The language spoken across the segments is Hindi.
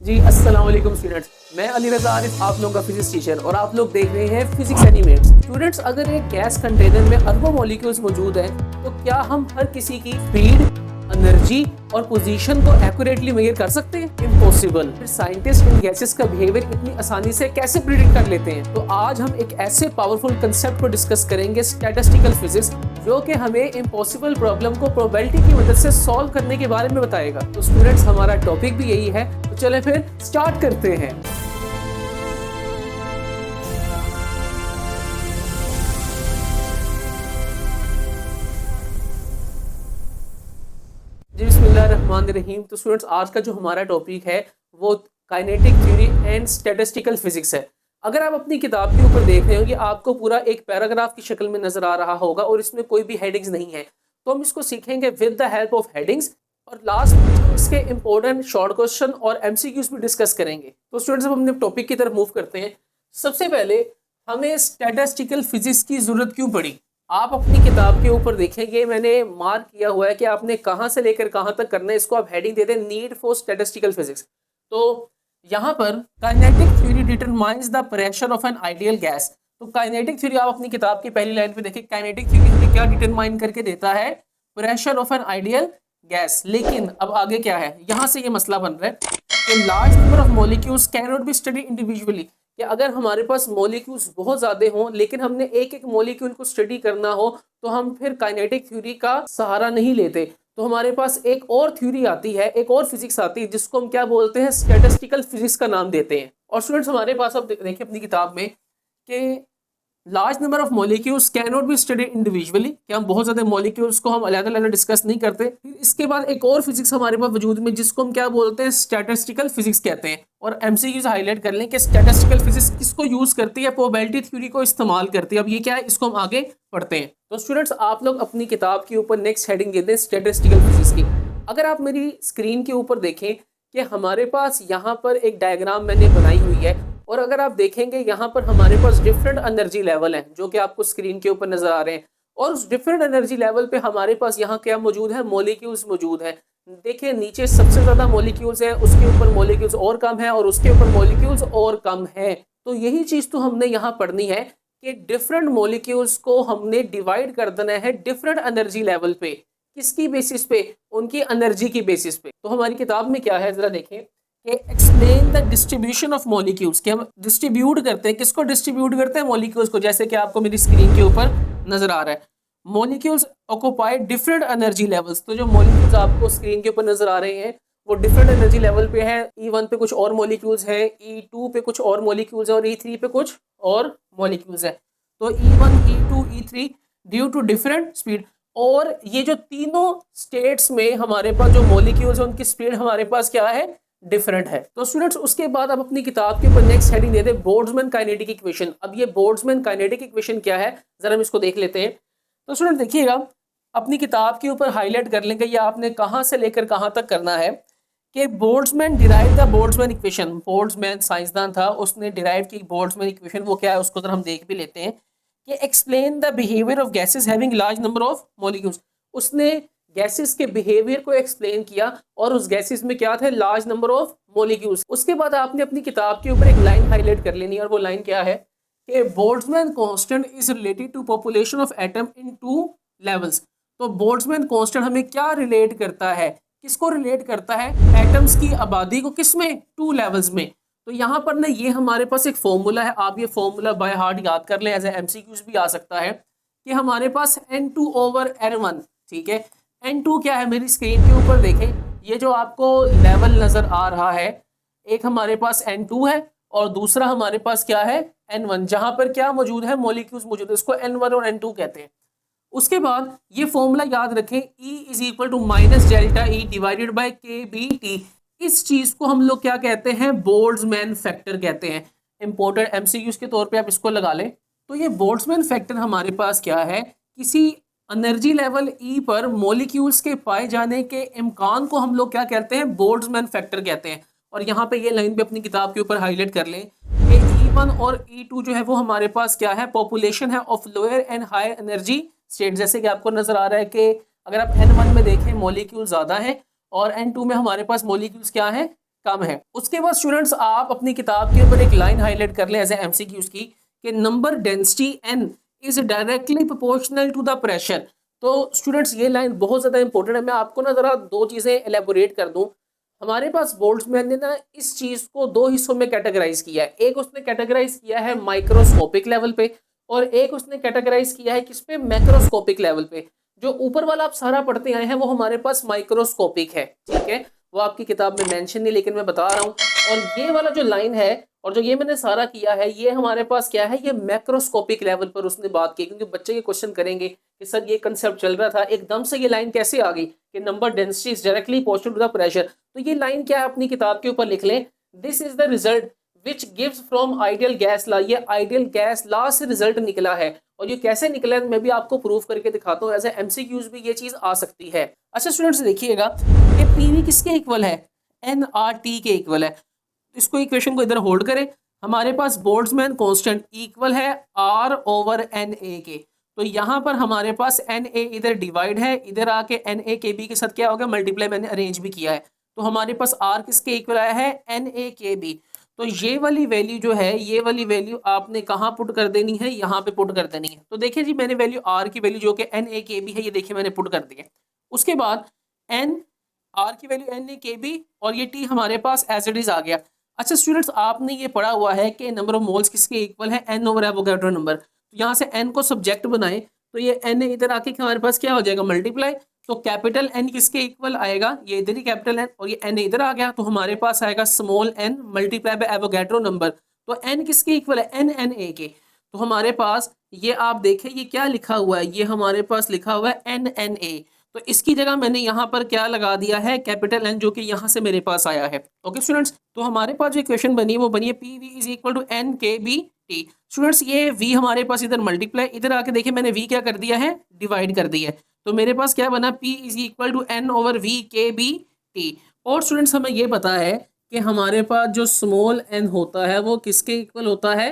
जी अस्सलाम वालेकुम स्टूडेंट्स, मैं अली रज़ा आरिफ आप लोगों का फिजिक्स टीचर और आप लोग देख रहे हैं फिजिक्स एनिमेट। स्टूडेंट्स, अगर एक गैस कंटेनर में अरबों मॉलिक्यूल्स मौजूद हैं तो क्या हम हर किसी की स्पीड, एनर्जी और पोजीशन को एक्यूरेटली मेजर कर सकते हैं? इम्पॉसिबल। फिर साइंटिस्ट इन गैसेस का बिहेवियर इतनी आसानी से कैसे प्रिडिक्ट कर लेते हैं? तो आज हम एक ऐसे पावरफुल कंसेप्ट को डिस्कस करेंगे, स्टैटिस्टिकल फिजिक्स, जो कि हमें इम्पॉसिबल प्रॉब्लम को प्रोबेबिलिटी की मदद से सॉल्व करने के बारे में बताएगा। तो स्टूडेंट्स, हमारा टॉपिक भी यही है, तो चले फिर स्टार्ट करते हैं। जी बिस्मिल्लाहिर्रहमानिर्रहीम। तो स्टूडेंट्स, आज का जो हमारा टॉपिक है वो kinetic theory and statistical physics है। अगर आप अपनी किताब के ऊपर देख रहे हो, ये आपको पूरा एक पैराग्राफ की शक्ल में नजर आ रहा होगा और इसमें कोई भी हेडिंग्स नहीं है, तो हम इसको सीखेंगे with the help of headings और लास्ट में हम इसके इंपॉर्टेंट शॉर्ट क्वेश्चन और एमसीक्यूज भी डिस्कस करेंगे। तो स्टूडेंट्स, अब अपने टॉपिक की तरफ मूव करते हैं। सबसे पहले हमें स्टैटिस्टिकल फिजिक्स की जरूरत क्यों पड़ी? आप अपनी किताब के ऊपर देखेंगे, मैंने मार्क किया हुआ है कि आपने कहां से लेकर कहां तक करना है। इसको आप हेडिंग दे दें, नीड फॉर स्टैटिस्टिकल फिजिक्स। तो यहाँ पर kinetic theory determines the pressure of an ideal gas. तो काइनेटिक थ्योरी आप अपनी किताब की पहली लाइन पे देखिए, काइनेटिक थ्योरी हमें क्या डिटरमाइन करके देता है? Pressure of an ideal gas. लेकिन अब आगे क्या है, यहां से ये मसला बन रहा है कि large number of molecules can not be study individually. कि अगर हमारे पास मॉलिक्यूल्स बहुत ज्यादा हों लेकिन हमने एक एक मॉलिक्यूल को स्टडी करना हो तो हम फिर काइनेटिक थ्योरी का सहारा नहीं लेते। तो हमारे पास एक और थ्योरी आती है, एक और फिजिक्स आती है, जिसको हम क्या बोलते हैं? स्टैटिस्टिकल फिजिक्स का नाम देते हैं। और स्टूडेंट्स, हमारे पास अब देखिए अपनी किताब में कि large number of molecules can not be studied individually, कि हम बहुत ज्यादा मॉलिक्यूल्स को हम अलग-अलग डिस्कस नहीं करते। फिर इसके बाद एक और फिजिक्स हमारे पास वजूद में, जिसको हम क्या बोलते हैं? स्टैटिस्टिकल फिजिक्स कहते हैं। और एमसीक्यूज हाईलाइट कर लें कि स्टैटिस्टिकल फिजिक्स किसको यूज करती है? प्रोबेबिलिटी थ्योरी को इस्तेमाल करती है। अब ये क्या है, इसको हम आगे पढ़ते हैं। तो स्टूडेंट्स, आप लोग अपनी किताब के ऊपर नेक्स्ट हेडिंग दे दें स्टैटिस्टिकल फिजिक्स की। अगर आप मेरी स्क्रीन के ऊपर देखें कि हमारे पास यहाँ पर एक डायग्राम मैंने बनाई हुई है और अगर आप देखेंगे यहाँ पर हमारे पास डिफरेंट एनर्जी लेवल हैं, जो कि आपको स्क्रीन के ऊपर नजर आ रहे हैं। और उस डिफरेंट एनर्जी लेवल पे हमारे पास यहाँ क्या मौजूद है? मॉलिक्यूल्स मौजूद है। देखिए, नीचे सबसे ज्यादा मॉलिक्यूल्स है, उसके ऊपर मॉलिक्यूल्स और कम है और उसके ऊपर मॉलिक्यूल्स और कम है। तो यही चीज तो हमने यहाँ पढ़नी है कि डिफरेंट मॉलिक्यूल्स को हमने डिवाइड कर देना है डिफरेंट एनर्जी लेवल पे। किसकी बेसिस पे? उनकी एनर्जी की बेसिस पे। तो हमारी किताब में क्या है, जरा देखें कि explain the distribution of molecules, कि हम डिस्ट्रीब्यूट करते हैं, किसको डिस्ट्रीब्यूट करते हैं? मॉलिक्यूल्स को। जैसे कि आपको मेरी स्क्रीन के ऊपर नजर आ रहा है, molecules occupy different energy levels. तो जो मॉलिक्यूल्स आपको स्क्रीन के ऊपर नजर आ रहे हैं वो डिफरेंट एनर्जी लेवल पे है। E1 पे कुछ और मॉलिक्यूल्स है, E2 पे कुछ और मॉलिक्यूल्स है और E3 पे कुछ और मॉलिक्यूल्स है। तो E1, E2, E3 due to different speed. और ये जो तीनों स्टेट्स में हमारे पास जो मॉलिक्यूल्स है उनकी स्पीड हमारे पास क्या है? डिफरेंट है। तो स्टूडेंट्स, उसके बाद आप अपनी किताब के ऊपर नेक्स्ट हेडिंग दे दे बोल्ट्जमैन काइनेटिक इक्वेशन। अब ये बोल्ट्जमैन काइनेटिक इक्वेशन क्या है, जरा हम इसको देख लेते हैं। तो स्टूडेंट देखिएगा, अपनी किताब के ऊपर हाईलाइट कर लेंगे या आपने कहां से लेकर कहां तक करना है कि Boltzmann derive the Boltzmann equation. Boltzmann साइंसदान था, उसने डिराइव की बोल्ट्जमैन इक्वेशन। वो क्या है उसको जरा हम देख भी लेते हैं कि explain the behaviour of gases having large number of molecules. उसने गैसेस के बिहेवियर को एक्सप्लेन किया और उस गैसेस में क्या थे? Large number of molecules. उसके बाद आपने अपनी किताब के ऊपर एक लाइन हाईलाइट कर लेनी है और वो लाइन क्या है कि Boltzmann constant is related to population of atom in two levels. तो बोल्ट्जमैन कांस्टेंट हमें क्या रिलेट करता है? किसको रिलेट करता है? एटम्स की आबादी को। किसमें? टू लेवल्स में। तो यहाँ पर ना ये हमारे पास एक फॉर्मूला है, आप ये फॉर्मूला बाय हार्ट याद कर लें, एज ए एमसीक्यूज भी आ सकता है कि हमारे पास N2 ओवर N1। ठीक है, N2 क्या है? मेरी स्क्रीन के ऊपर देखें, ये जो आपको लेवल नजर आ रहा है, एक हमारे पास N2 है और दूसरा हमारे पास क्या है? N1। जहां पर क्या मौजूद है? मॉलिक्यूल्स मौजूद है, इसको N1 और N2 कहते हैं। उसके बाद ये फॉर्मूला याद रखें, E is equal to minus delta E divided by KBT। इस चीज को हम लोग क्या कहते हैं? बोल्ट्जमैन फैक्टर कहते हैं। इंपॉर्टेंट एमसीक्यूज के तौर पे आप इसको लगा लें। तो ये बोल्ट्जमैन फैक्टर हमारे पास क्या है? किसी एनर्जी लेवल E पर मॉलिक्यूल्स के पाए जाने के इम्कान को हम लोग क्या कहते हैं? बोल्ट्जमैन फैक्टर कहते हैं। और यहाँ पे ये लाइन भी अपनी किताब के ऊपर हाईलाइट कर लें कि E1 और E2 जो है वो हमारे पास क्या है? पॉपुलेशन है of lower and higher energy state. जैसे कि आपको नजर आ रहा है कि अगर आप N1 में देखें मॉलिक्यूल ज्यादा है और N2 में हमारे पास मॉलिक्यूल्स क्या है? कम है। उसके बाद स्टूडेंट्स आप अपनी किताब के ऊपर एक लाइन हाईलाइट कर लें एज ए एमसीक्यूज की कि number density n is directly proportional to the pressure. तो स्टूडेंट्स ये लाइन बहुत ज़्यादा इंपॉर्टेंट है। मैं आपको ना ज़रा दो चीज़ें एलेबोरेट कर दूं। हमारे पास बोल्ट्जमैन ने ना इस चीज़ को दो हिस्सों में कैटेगराइज किया है। एक उसने कैटेगराइज किया है माइक्रोस्कोपिक लेवल पे और एक उसने कैटेगराइज किया है किस पे, मैक्रोस्कोपिक लेवल पे। जो ऊपर वाला आप सारा पढ़ते आए हैं वो हमारे पास माइक्रोस्कोपिक है, ठीक है, वो आपकी किताब में मेंशन नहीं, लेकिन मैं बता रहा हूँ। और ये वाला जो लाइन है और जो ये मैंने सारा किया है ये हमारे पास क्या है, ये मैक्रोस्कोपिक लेवल पर उसने बात की। क्योंकि बच्चे ये क्वेश्चन करेंगे कि सर ये कंसेप्ट चल रहा था एकदम से ये लाइन कैसे आ गई कि number density is directly proportional to the pressure. तो ये लाइन क्या है अपनी किताब के ऊपर लिख लें, this is the result which gives from ideal gas law. ये आइडियल गैस लॉ से रिजल्ट निकला है। और ये कैसे निकला है मैं भी आपको प्रूफ करके दिखाता हूँ। एज एमसीक्यूज भी ये चीज आ सकती है। अच्छा स्टूडेंट्स देखिएगा कि पीवी किसके इक्वल है, एनआरटी के इक्वल है। इसको इक्वेशन को इधर होल्ड करें। हमारे पास बोल्ट्जमैन कांस्टेंट इक्वल है आर ओवर एन ए के। तो यहाँ पर हमारे पास एन ए इधर डिवाइड है, इधर आके एन ए के बी के साथ क्या होगा मल्टीप्लाई, मैंने अरेंज भी किया है। तो हमारे पास आर किसके इक्वल आया है, एन ए के बी। तो ये वाली वैल्यू जो है, ये वाली वैल्यू आपने कहाँ पुट कर देनी है, यहाँ पे पुट कर देनी है। तो देखिए जी मैंने वैल्यू आर की वैल्यू जो कि एन ए के बी है ये देखिए मैंने पुट कर दी है। उसके बाद एन आर की वैल्यू एन ए के बी और ये टी हमारे पास एज इट इज आ गया। अच्छा स्टूडेंट्स आपने ये पढ़ा हुआ है कि नंबर ऑफ मोल्स किसके इक्वल है, एन ओवर एवोगैड्रो नंबर। तो यहाँ से एन को सब्जेक्ट बनाए तो ये एन इधर आके हमारे पास क्या हो जाएगा, मल्टीप्लाई। तो कैपिटल एन किसके इक्वल आएगा, ये इधर ही कैपिटल एन और ये एन इधर आ गया। तो हमारे पास आएगा small n multiply by Avogadro number. तो एन किसके इक्वल है, एन एन ए के। तो हमारे पास ये आप देखें ये क्या लिखा हुआ है, ये हमारे पास लिखा हुआ है एन एन ए। तो इसकी जगह मैंने यहाँ पर क्या लगा दिया है, कैपिटल एन, जो कि यहाँ से मेरे पास आया है। ओके स्टूडेंट्स, तो हमारे पास जो इक्वेशन बनी है वो बनी है P V is equal to N K B T. Students ये v हमारे पास इधर मल्टीप्लाई, इधर आके देखिए मैंने v क्या कर दिया है, डिवाइड कर दिया है। तो मेरे पास क्या बना, p is equal to N over V K B T. और स्टूडेंट्स हमें ये पता है कि हमारे पास जो स्मॉल n होता है वो किसके इक्वल होता है,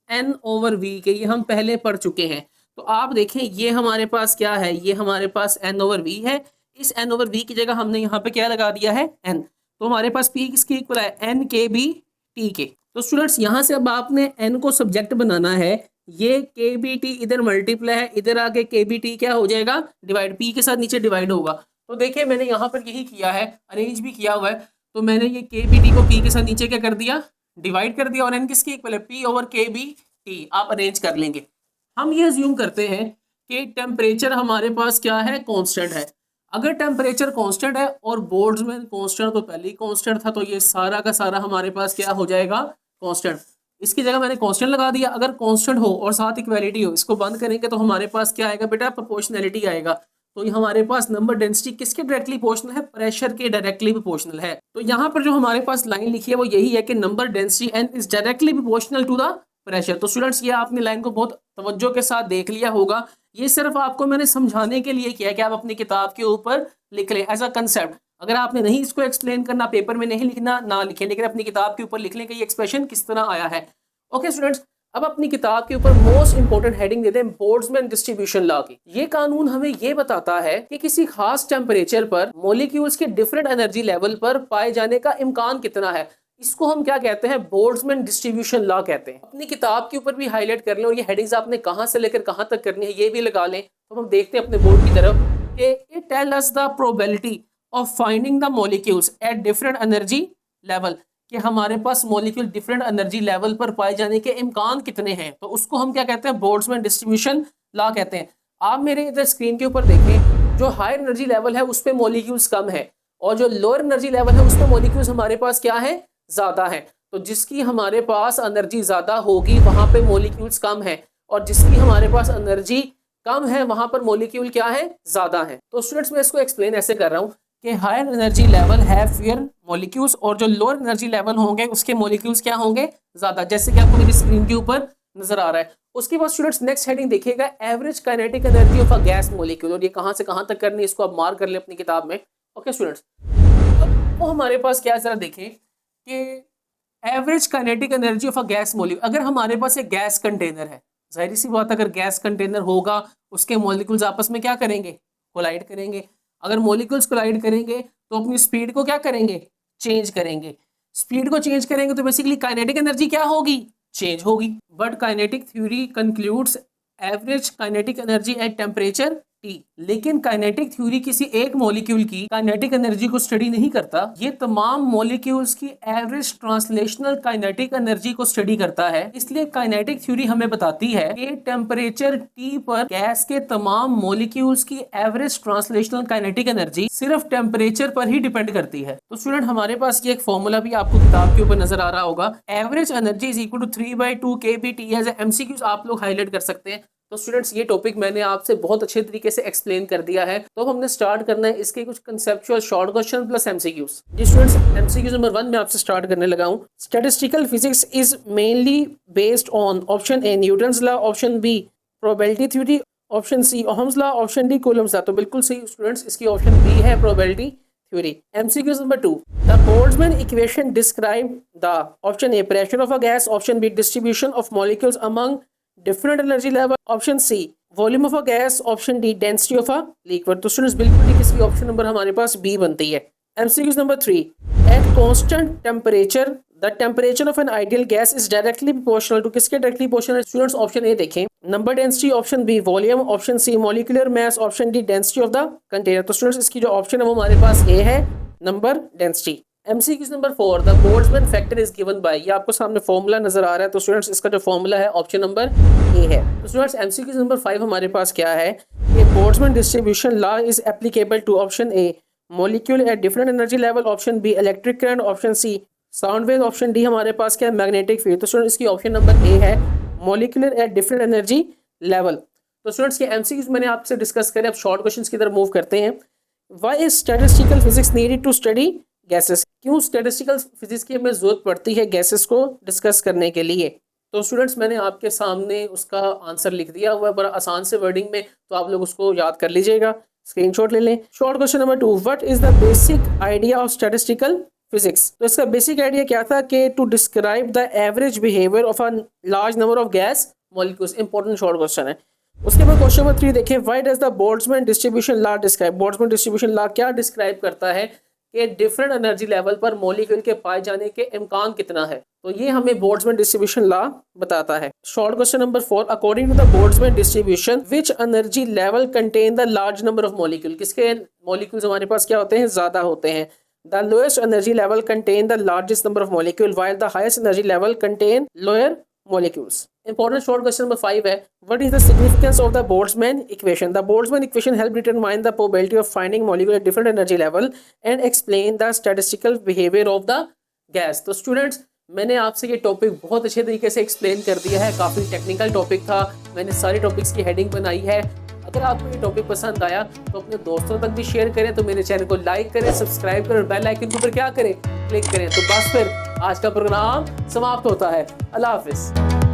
n ओवर v के। ये हम पहले पढ़ चुके हैं। तो आप देखें ये हमारे पास क्या है, ये हमारे पास n ओवर v है। इस n ओवर v की जगह हमने यहाँ पे क्या लगा दिया है, n। तो हमारे पास p किसके इक्वल है, n के बी टी के। तो स्टूडेंट्स यहाँ से अब आपने n को सब्जेक्ट बनाना है। ये के बी टी इधर मल्टीप्लाई है, इधर आके के बी टी क्या हो जाएगा, डिवाइड, p के साथ नीचे डिवाइड होगा। तो देखिए मैंने यहाँ पर यही किया है, अरेंज भी किया हुआ है। तो मैंने ये के बी टी को p के साथ नीचे क्या कर दिया, डिवाइड कर दिया। और n किसके इक्वल है, p ओवर के बी टी। आप अरेंज कर लेंगे। हम ये अज्यूम करते हैं कि टेम्परेचर हमारे पास क्या है, कांस्टेंट है। अगर टेम्परेचर कांस्टेंट है और बोल्ट्जमैन कांस्टेंट तो पहले ही कांस्टेंट था, तो ये सारा का सारा हमारे पास क्या हो जाएगा, कांस्टेंट। इसकी जगह मैंने कांस्टेंट लगा दिया। अगर कांस्टेंट हो और साथ इक्वालिटी हो, इसको बंद करेंगे तो हमारे पास क्या आएगा बेटा, प्रोपोर्शनैलिटी आएगा। तो ये हमारे पास नंबर डेंसिटी किसके डायरेक्टली प्रोपोर्शनल है, प्रेशर के डायरेक्टली प्रोपोर्शनल है। तो यहाँ पर जो हमारे पास लाइन लिखी है वो यही है कि number density N is directly proportional to the pressure. तो स्टूडेंट्स ये आपने लाइन को बहुत तवज्जो के साथ देख लिया होगा। ये सिर्फ आपको मैंने समझाने के लिए किया है कि आप अपनी किताब के ऊपर लिख लें एज अ कंसेप्ट। अगर आपने नहीं इसको एक्सप्लेन करना, पेपर में नहीं लिखना, ना लिखें, लेकिन अपनी किताब के ऊपर लिख लें कि ये एक्सप्रेशन किस तरह आया है। ओके स्टूडेंट्स, अब अपनी किताब के ऊपर मोस्ट इंपोर्टेंट हेडिंग देते हैं बोल्ट्जमैन डिस्ट्रीब्यूशन लॉ की। ये कानून हमें ये बताता है कि किसी खास टेम्परेचर पर मॉलिक्यूल्स के डिफरेंट एनर्जी लेवल पर पाए जाने का इम्कान कितना है। इसको हम क्या कहते हैं, बोल्ट्जमैन डिस्ट्रीब्यूशन लॉ कहते हैं। अपनी किताब के ऊपर भी हाईलाइट कर लें और ये हेडिंग्स आपने कहां से लेकर कहां तक करनी है ये भी लगा लें। तो हम देखते हैं अपने बोर्ड की तरफ कि it tell us the probability of finding the molecules at different energy level, कि हमारे पास मॉलिक्यूल डिफरेंट एनर्जी लेवल पर पाए जाने के इम्कान कितने हैं। तो उसको हम क्या कहते हैं, बोल्ट्जमैन डिस्ट्रीब्यूशन लॉ कहते हैं। आप मेरे इधर स्क्रीन के ऊपर देखें, जो हायर एनर्जी लेवल है उस पर मॉलिक्यूल्स कम है और जो लोअर एनर्जी लेवल है उस पर मॉलिक्यूल्स हमारे पास क्या है, ज्यादा है। तो जिसकी हमारे पास एनर्जी ज्यादा होगी वहां पे मॉलिक्यूल्स कम है, और जिसकी हमारे पास एनर्जी कम है वहां पर मॉलिक्यूल क्या है, ज्यादा है। तो स्टूडेंट्स मैं इसको एक्सप्लेन ऐसे कर रहा हूँ कि हायर एनर्जी लेवल है फियर मॉलिक्यूल्स, और जो लोअर एनर्जी लेवल होंगे उसके मॉलिक्यूल्स क्या होंगे, ज्यादा, जैसे कि आपको मेरी स्क्रीन के ऊपर नजर आ रहा है। उसके बाद स्टूडेंट्स नेक्स्ट हेडिंग देखिएगा, average kinetic energy of a gas molecule. और ये कहां से कहां तक करनी है इसको आप मार्क कर ले अपनी किताब में। ओके स्टूडेंट्स, वो हमारे पास क्या, जरा देखें कि average kinetic energy of a gas molecule. अगर हमारे पास एक गैस कंटेनर है, जाहिर सी बात, अगर गैस कंटेनर होगा उसके मॉलिक्यूल्स आपस में क्या करेंगे, कोलाइड करेंगे। अगर मॉलिक्यूल्स कोलाइड करेंगे तो अपनी स्पीड को क्या करेंगे, चेंज करेंगे। स्पीड को चेंज करेंगे तो बेसिकली काइनेटिक एनर्जी क्या होगी, चेंज होगी। But kinetic theory concludes average kinetic energy at temperature T। लेकिन काइनेटिक थ्योरी किसी एक मॉलिक्यूल की काइनेटिक एनर्जी को स्टडी नहीं करता, ये तमाम मॉलिक्यूल्स की एवरेज ट्रांसलेशनल काइनेटिक एनर्जी को स्टडी करता है। इसलिए काइनेटिक थ्योरी हमें बताती है कि टेम्परेचर T पर गैस के तमाम मॉलिक्यूल्स की एवरेज ट्रांसलेशनल काइनेटिक एनर्जी सिर्फ टेम्परेचर पर ही डिपेंड करती है। तो स्टूडेंट हमारे पास ये एक फॉर्मूला भी आपको किताब के ऊपर नजर आ रहा होगा, average energy is equal to 3/2 kBT। As MCQs आप लोग हाईलाइट कर सकते हैं। तो स्टूडेंट्स ये टॉपिक मैंने आपसे बहुत अच्छे तरीके से एक्सप्लेन कर दिया है। तो अब हमने स्टार्ट करना है इसके कुछ conceptual short question plus MCQs। जी स्टूडेंट्स, MCQs नंबर 1 में आपसे स्टार्ट करने लगा हूँ। Statistical physics is mainly based on option A Newton's law, option B probability theory, option C Ohm's law, option D Coulomb's law. तो बिल्कुल सही स्टूडेंट्स, इसकी ऑप्शन बी है probability theory. MCQs number 2, the Boltzmann equation describe the option A pressure of a gas, option B distribution of molecules among different energy level, option C volume of a gas, option D density of a liquid. तो स्टूडेंट्स बिल्कुल ठीक इसकी ऑप्शन नंबर हमारे पास बी बनती है। MCQs number 3, at constant temperature the temperature of an ideal gas is directly proportional to, किसके directly proportional? Students option A देखें, number density, option B volume, option C molecular mass, option D density of the container. तो स्टूडेंट्स इसकी जो ऑप्शन है वो हमारे पास ए है, number density. MCQs number 4, the Boltzmann factor is given by, ये आपको सामने फॉर्मूला नजर आ रहा है। तो स्टूडेंट्स इसका जो फॉर्मूला है ऑप्शन नंबर ए है। तो स्टूडेंट्स MCQs नंबर 5 हमारे पास क्या है कि Boltzmann distribution law is applicable to option A molecule at different energy level, option B electric current, option C sound wave, option D हमारे पास क्या है, मैग्नेटिक फील्ड। तो स्टूडेंट्स इसकी ऑप्शन नंबर ए है, molecular at different energy level. तो स्टूडेंट्स के MCQs मैंने आपसे डिस्कस करे, अब शॉर्ट क्वेश्चंस की तरफ मूव करते हैं। Why is statistical physics needed to study gases? क्यों स्टैटिस्टिकल फिजिक्स की हमें जरूरत पड़ती है गैसेस को डिस्कस करने के लिए? तो स्टूडेंट्स मैंने आपके सामने उसका आंसर लिख दिया हुआ है बड़ा आसान से वर्डिंग में, तो आप लोग उसको याद कर लीजिएगा, स्क्रीनशॉट ले लें। Short question number 2, what is the basic idea of statistical physics? तो इसका बेसिक आइडिया क्या था कि to describe the average behaviour of a large number of gas molecules. Important short question है। उसके बाद क्वेश्चन नंबर 3 देखें, why does the Boltzmann distribution law describe? Boltzmann distribution law क्या डिस्क्राइब करता है कि डिफरेंट एनर्जी लेवल पर मॉलिक्यूल के पाए जाने के इम्कान कितना है? तो ये हमें बोल्ट्जमैन डिस्ट्रीब्यूशन लॉ बताता है। Short question number 4, according to the Boltzmann distribution which energy level contain the large number of molecule? किसके मॉलिक्यूल्स हमारे पास क्या होते हैं, ज्यादा होते हैं। The lowest energy level contain the largest number of molecule while the highest energy level contain lower molecules. Important short question number 5 है, what is the significance of the Boltzmann equation? The Boltzmann equation help determine the probability of finding molecule at different energy level and explain the statistical behavior of the gas. तो स्टूडेंट्स मैंने आपसे ये टॉपिक बहुत अच्छे तरीके से एक्सप्लेन कर दिया है, काफ़ी टेक्निकल टॉपिक था, मैंने सारे टॉपिक्स की हेडिंग बनाई है। अगर आपको ये टॉपिक पसंद आया तो अपने दोस्तों तक भी शेयर करें, तो मेरे चैनल को लाइक करें, सब्सक्राइब करें और बेल आइकन के ऊपर क्या करें, क्लिक करें। तो बस फिर आज का प्रोग्राम समाप्त होता है। अल्लाह हाफिज़।